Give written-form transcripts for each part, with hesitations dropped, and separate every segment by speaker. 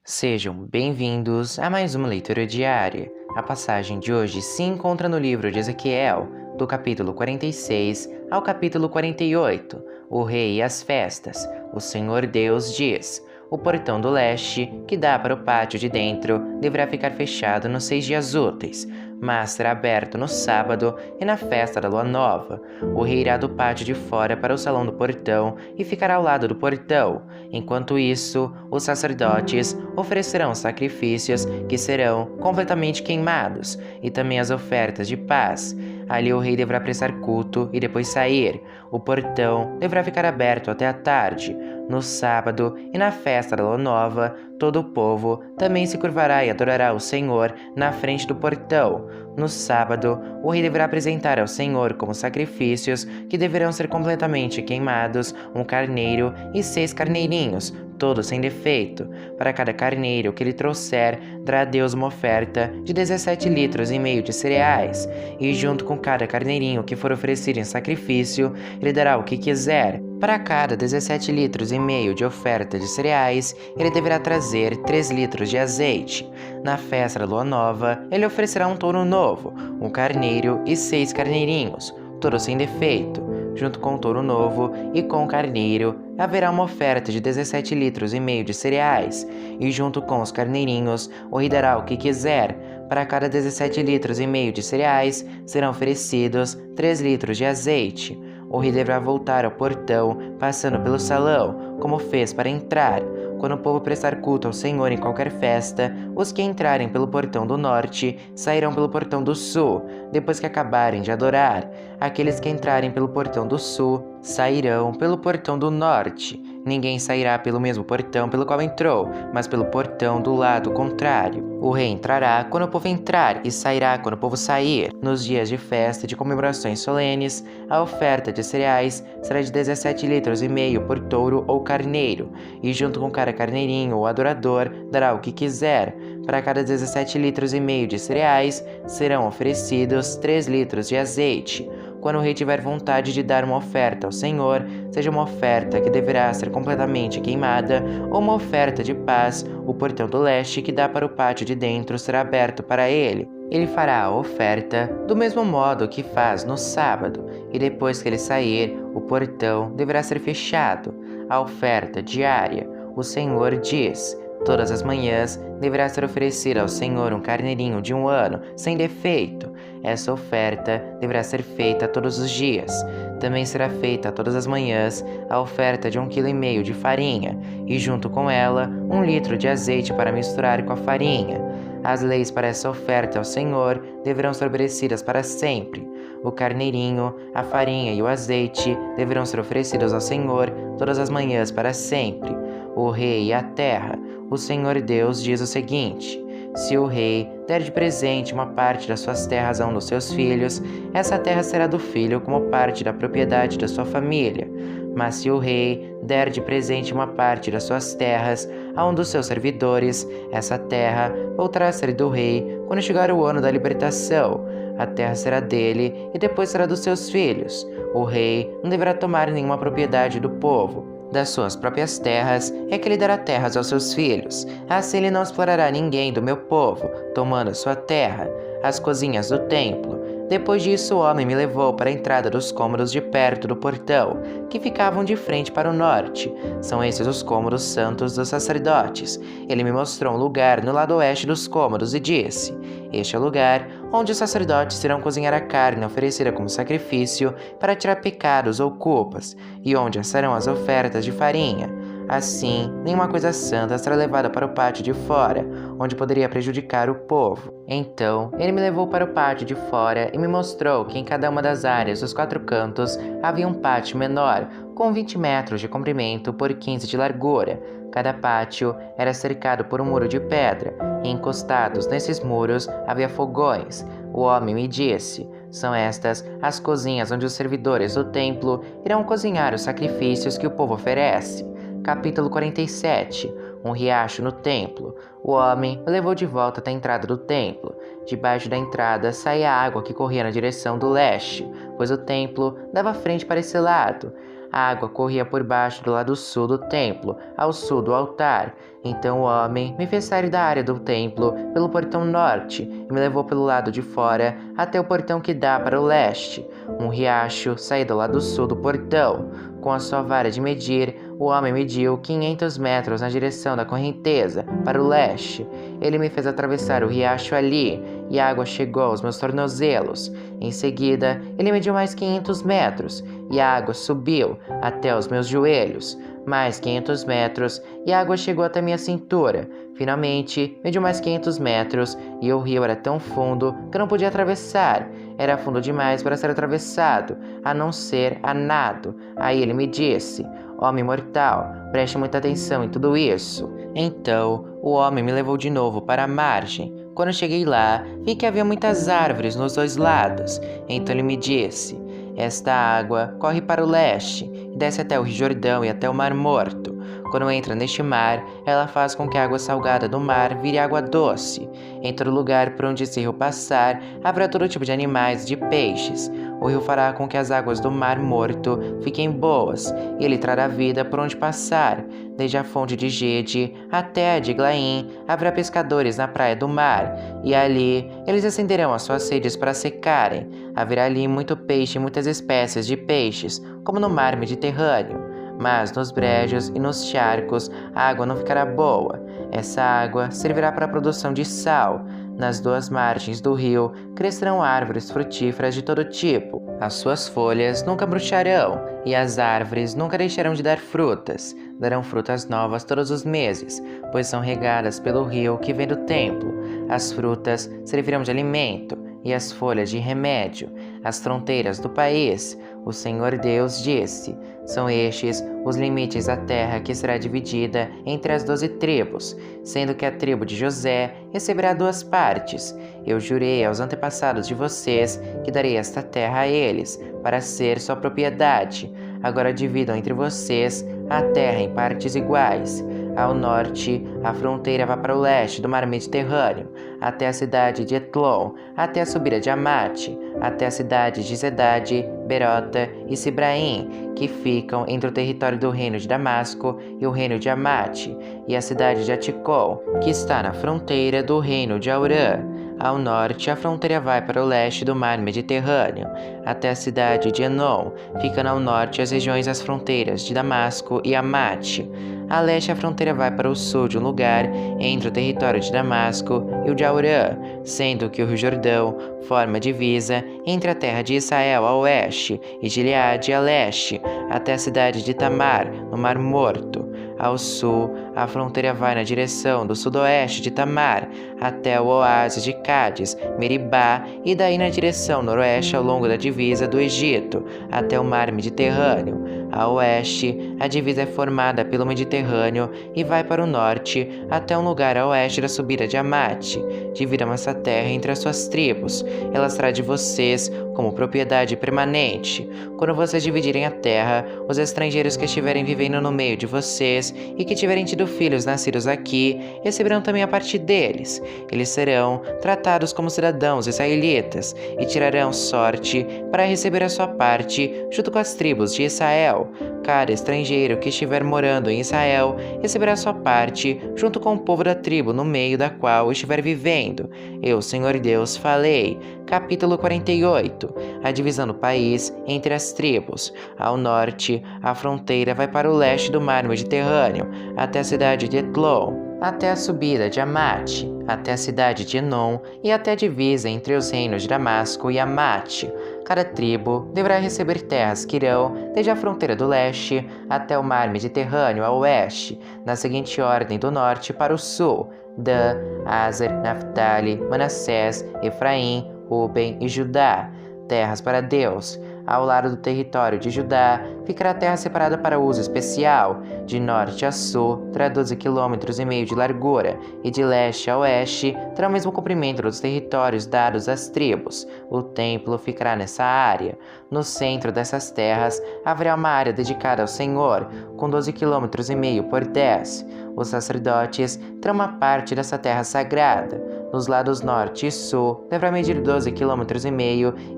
Speaker 1: Sejam bem-vindos a mais uma leitura diária. A passagem de hoje se encontra no livro de Ezequiel, do capítulo 46 ao capítulo 48, O Rei e as Festas. O Senhor Deus diz: o portão do leste, que dá para o pátio de dentro, deverá ficar fechado nos 6 dias úteis, mas será aberto no sábado e na festa da lua nova. O rei irá do pátio de fora para o salão do portão e ficará ao lado do portão. Enquanto isso, os sacerdotes oferecerão sacrifícios que serão completamente queimados e também as ofertas de paz. Ali o rei deverá prestar culto e depois sair. O portão deverá ficar aberto até a tarde. No sábado e na festa da lua nova, todo o povo também se curvará e adorará o Senhor na frente do portão. No sábado, o rei deverá apresentar ao Senhor como sacrifícios que deverão ser completamente queimados um carneiro e 6 carneirinhos, todos sem defeito. Para cada carneiro que ele trouxer, dará a Deus uma oferta de 17 litros e meio de cereais, e junto com cada carneirinho que for oferecido em sacrifício, ele dará o que quiser. Para cada 17 litros e meio de oferta de cereais, ele deverá trazer 3 litros de azeite. Na festa da lua nova, ele oferecerá um touro novo, um carneiro e 6 carneirinhos, todos sem defeito. Junto com o touro novo e com o carneiro, haverá uma oferta de 17 litros e meio de cereais, e junto com os carneirinhos, o rei dará o que quiser. Para cada 17 litros e meio de cereais, serão oferecidos 3 litros de azeite. O rei deverá voltar ao portão, passando pelo salão, como fez para entrar. Quando o povo prestar culto ao Senhor em qualquer festa, os que entrarem pelo portão do norte sairão pelo portão do sul, depois que acabarem de adorar. Aqueles que entrarem pelo portão do sul sairão pelo portão do norte. Ninguém sairá pelo mesmo portão pelo qual entrou, mas pelo portão do lado contrário. O rei entrará quando o povo entrar e sairá quando o povo sair. Nos dias de festa e de comemorações solenes, a oferta de cereais será de 17 litros e meio por touro ou carneiro, e junto com cada carneirinho o adorador dará o que quiser. Para cada 17 litros e meio de cereais, serão oferecidos 3 litros de azeite. Quando o rei tiver vontade de dar uma oferta ao Senhor, seja uma oferta que deverá ser completamente queimada ou uma oferta de paz, o portão do leste que dá para o pátio de dentro será aberto para ele. Ele fará a oferta do mesmo modo que faz no sábado, e depois que ele sair, o portão deverá ser fechado. A oferta diária, o Senhor diz: todas as manhãs deverá ser oferecido ao Senhor um carneirinho de 1 ano, sem defeito. Essa oferta deverá ser feita todos os dias. Também será feita todas as manhãs a oferta de 1,5 kg de farinha, e junto com ela 1 litro de azeite para misturar com a farinha. As leis para essa oferta ao Senhor deverão ser obedecidas para sempre. O carneirinho, a farinha e o azeite deverão ser oferecidos ao Senhor todas as manhãs para sempre. O rei e a terra. O Senhor Deus diz o seguinte: se o rei der de presente uma parte das suas terras a um dos seus filhos, essa terra será do filho como parte da propriedade da sua família. Mas se o rei der de presente uma parte das suas terras a um dos seus servidores, essa terra voltará a ser do rei quando chegar o ano da libertação. A terra será dele e depois será dos seus filhos. O rei não deverá tomar nenhuma propriedade do povo. Das suas próprias terras é que ele dará terras aos seus filhos. Assim ele não explorará ninguém do meu povo, tomando a sua terra. As cozinhas do templo. Depois disso, o homem me levou para a entrada dos cômodos de perto do portão, que ficavam de frente para o norte. São esses os cômodos santos dos sacerdotes. Ele me mostrou um lugar no lado oeste dos cômodos e disse: este é o lugar onde os sacerdotes irão cozinhar a carne oferecida como sacrifício para tirar pecados ou culpas, e onde assarão as ofertas de farinha. Assim, nenhuma coisa santa será levada para o pátio de fora, onde poderia prejudicar o povo. Então, ele me levou para o pátio de fora e me mostrou que em cada uma das áreas dos 4 cantos havia um pátio menor, com 20 metros de comprimento por 15 de largura. Cada pátio era cercado por um muro de pedra, e encostados nesses muros havia fogões. O homem me disse: são estas as cozinhas onde os servidores do templo irão cozinhar os sacrifícios que o povo oferece. Capítulo 47. Um riacho no templo. O homem me levou de volta até a entrada do templo. Debaixo da entrada saía a água que corria na direção do leste, pois o templo dava frente para esse lado. A água corria por baixo do lado sul do templo, ao sul do altar. Então o homem me fez sair da área do templo pelo portão norte e me levou pelo lado de fora até o portão que dá para o leste. Um riacho saía do lado sul do portão. Com a sua vara de medir, o homem mediu 500 metros na direção da correnteza, para o leste. Ele me fez atravessar o riacho ali, e a água chegou aos meus tornozelos. Em seguida, ele mediu mais 500 metros, e a água subiu até os meus joelhos. Mais 500 metros, e a água chegou até minha cintura. Finalmente, mediu mais 500 metros, e o rio era tão fundo que eu não podia atravessar. Era fundo demais para ser atravessado, a não ser a nado. Aí ele me disse: Homem mortal, preste muita atenção em tudo isso. Então, o homem me levou de novo para a margem. Quando cheguei lá, vi que havia muitas árvores nos dois lados. Então ele me disse: Esta água corre para o leste e desce até o Rio Jordão e até o Mar Morto. Quando entra neste mar, ela faz com que a água salgada do mar vire água doce. Em todo lugar por onde esse rio passar, haverá todo tipo de animais e de peixes. O rio fará com que as águas do Mar Morto fiquem boas, e ele trará vida por onde passar. Desde a fonte de Gede até a de Glaim, haverá pescadores na praia do mar, e ali eles acenderão as suas redes para secarem. Haverá ali muito peixe e muitas espécies de peixes, como no mar Mediterrâneo. Mas nos brejos e nos charcos a água não ficará boa. Essa água servirá para a produção de sal. Nas duas margens do rio crescerão árvores frutíferas de todo tipo. As suas folhas nunca murcharão, e as árvores nunca deixarão de dar frutas. Darão frutas novas todos os meses, pois são regadas pelo rio que vem do templo. As frutas servirão de alimento, e as folhas de remédio. As fronteiras do país, o Senhor Deus disse: são estes os limites da terra que será dividida entre as 12 tribos, sendo que a tribo de José receberá 2 partes. Eu jurei aos antepassados de vocês que darei esta terra a eles, para ser sua propriedade. Agora dividam entre vocês a terra em partes iguais. Ao norte, a fronteira vai para o leste do mar Mediterrâneo, até a cidade de Etlon, até a subida de Amate, até a cidade de Zedade, Berota e Sibraim, que ficam entre o território do reino de Damasco e o reino de Amate, e a cidade de Aticol, que está na fronteira do reino de Aurã. Ao norte, a fronteira vai para o leste do mar Mediterrâneo, até a cidade de Enon, ficando ao norte as regiões das fronteiras de Damasco e Amate. A leste, a fronteira vai para o sul de um lugar entre o território de Damasco e o de Aurã, sendo que o Rio Jordão forma divisa entre a terra de Israel a oeste e Gileade a leste, até a cidade de Tamar, no Mar Morto. Ao sul, a fronteira vai na direção do sudoeste de Tamar, até o oásis de Cádiz, Meribá, e daí na direção noroeste ao longo da divisa do Egito, até o mar Mediterrâneo. A oeste, a divisa é formada pelo Mediterrâneo e vai para o norte, até um lugar a oeste da subida de Amate. Dividam essa terra entre as suas tribos, ela será de vocês como propriedade permanente. Quando vocês dividirem a terra, os estrangeiros que estiverem vivendo no meio de vocês e que tiverem tido filhos nascidos aqui, receberão também a parte deles. Eles serão tratados como cidadãos israelitas e tirarão sorte para receber a sua parte junto com as tribos de Israel. Cada estrangeiro que estiver morando em Israel receberá sua parte junto com o povo da tribo no meio da qual estiver vivendo. Eu, Senhor Deus, falei. Capítulo 48. A divisão do país entre as tribos. Ao norte, a fronteira vai para o leste do mar Mediterrâneo, até a cidade de Etlon, até a subida de Amate, até a cidade de Enon e até a divisa entre os reinos de Damasco e Amate. Cada tribo deverá receber terras que irão desde a fronteira do leste até o mar Mediterrâneo a oeste, na seguinte ordem do norte para o sul: Dan, Aser, Naphtali, Manassés, Efraim, Ruben e Judá. Terras para Deus. Ao lado do território de Judá ficará terra separada para uso especial. De norte a sul terá 12,5 km de largura, e de leste a oeste terá o mesmo comprimento dos territórios dados às tribos. O templo ficará nessa área. No centro dessas terras haverá uma área dedicada ao Senhor, com 12,5 km por 10. Os sacerdotes terão uma parte dessa terra sagrada. Nos lados norte e sul, deverá medir 12,5 km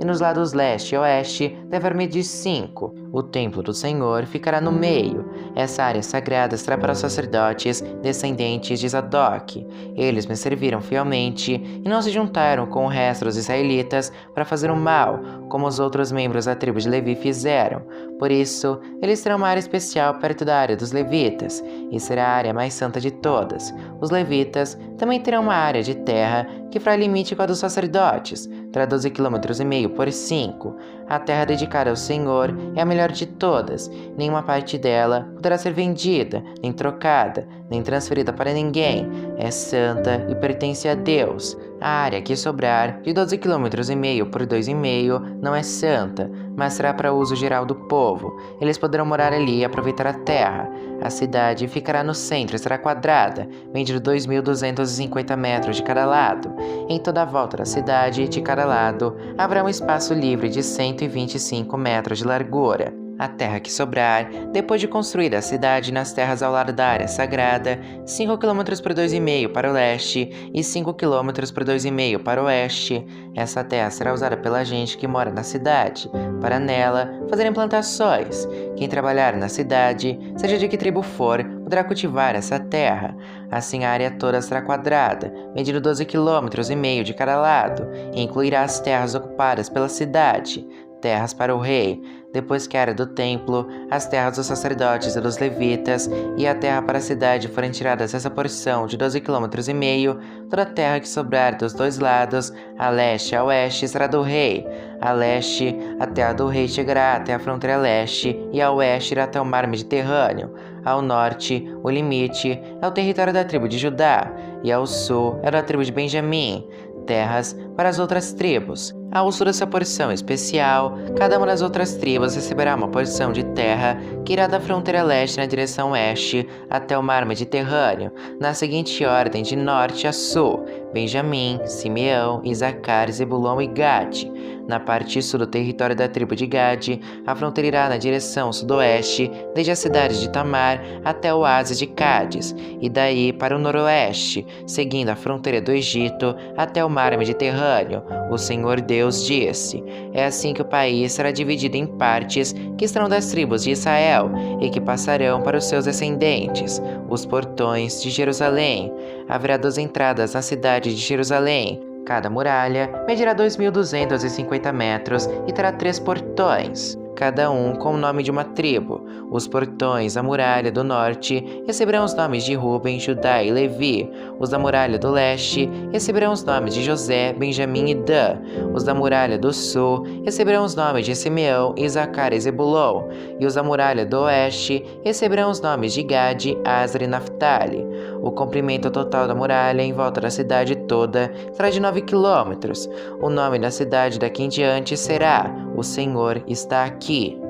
Speaker 1: e nos lados leste e oeste, deverá medir 5. O templo do Senhor ficará no meio. Essa área sagrada será para os sacerdotes, descendentes de Zadok. Eles me serviram fielmente e não se juntaram com o resto dos israelitas para fazer o mal, como os outros membros da tribo de Levi fizeram. Por isso, eles terão uma área especial perto da área dos levitas, e será a área mais santa de todas. Os levitas também terão uma área de terra que fará limite com a dos sacerdotes, terá 12,5 km por 5. A terra dedicada ao Senhor é a melhor de todas. Nenhuma parte dela poderá ser vendida, nem trocada, nem transferida para ninguém. É santa e pertence a Deus. A área que sobrar, de 12,5 km por 2,5, não é santa, mas será para uso geral do povo. Eles poderão morar ali e aproveitar a terra. A cidade ficará no centro e será quadrada, medindo 2.250 metros de cada lado. Em toda a volta da cidade, de cada lado, haverá um espaço livre de 125 metros de largura. A terra que sobrar, depois de construída a cidade nas terras ao lado da área sagrada, 5 km por 2,5 para o leste e 5 km por 2,5 para o oeste, essa terra será usada pela gente que mora na cidade, para nela fazerem plantações. Quem trabalhar na cidade, seja de que tribo for, poderá cultivar essa terra. Assim a área toda será quadrada, medindo 12,5 km de cada lado, e incluirá as terras ocupadas pela cidade, terras para o rei, depois que a área do templo, as terras dos sacerdotes e dos levitas e a terra para a cidade forem tiradas dessa porção de 12,5 km, toda a terra que sobrar dos dois lados, a leste e a oeste, será do rei. A leste, a terra do rei chegará até a fronteira leste e a oeste irá até o mar Mediterrâneo. Ao norte, o limite é o território da tribo de Judá e ao sul é da tribo de Benjamim. Terras para as outras tribos. Ao sul dessa porção especial, cada uma das outras tribos receberá uma porção de terra que irá da fronteira leste na direção oeste até o mar Mediterrâneo, na seguinte ordem de norte a sul: Benjamim, Simeão, Isacar, Zebulon e Gade. Na parte sul do território da tribo de Gade, a fronteira irá na direção sudoeste, desde a cidade de Tamar até o oásis de Cádiz, e daí para o noroeste, seguindo a fronteira do Egito até o mar Mediterrâneo. O Senhor Deus disse: é assim que o país será dividido em partes que serão das tribos de Israel e que passarão para os seus descendentes. Os portões de Jerusalém. Haverá 2 entradas na cidade de Jerusalém. Cada muralha medirá 2.250 metros e terá 3 portões, cada um com o nome de uma tribo. Os portões da muralha do norte receberão os nomes de Ruben, Judá e Levi. Os da muralha do leste receberão os nomes de José, Benjamim e Dan. Os da muralha do sul receberão os nomes de Simeão, Isacar e Zebulon. E os da muralha do oeste receberão os nomes de Gade, Aser e Naphtali. O comprimento total da muralha em volta da cidade toda será de 9 km. O nome da cidade daqui em diante será: O Senhor está aqui.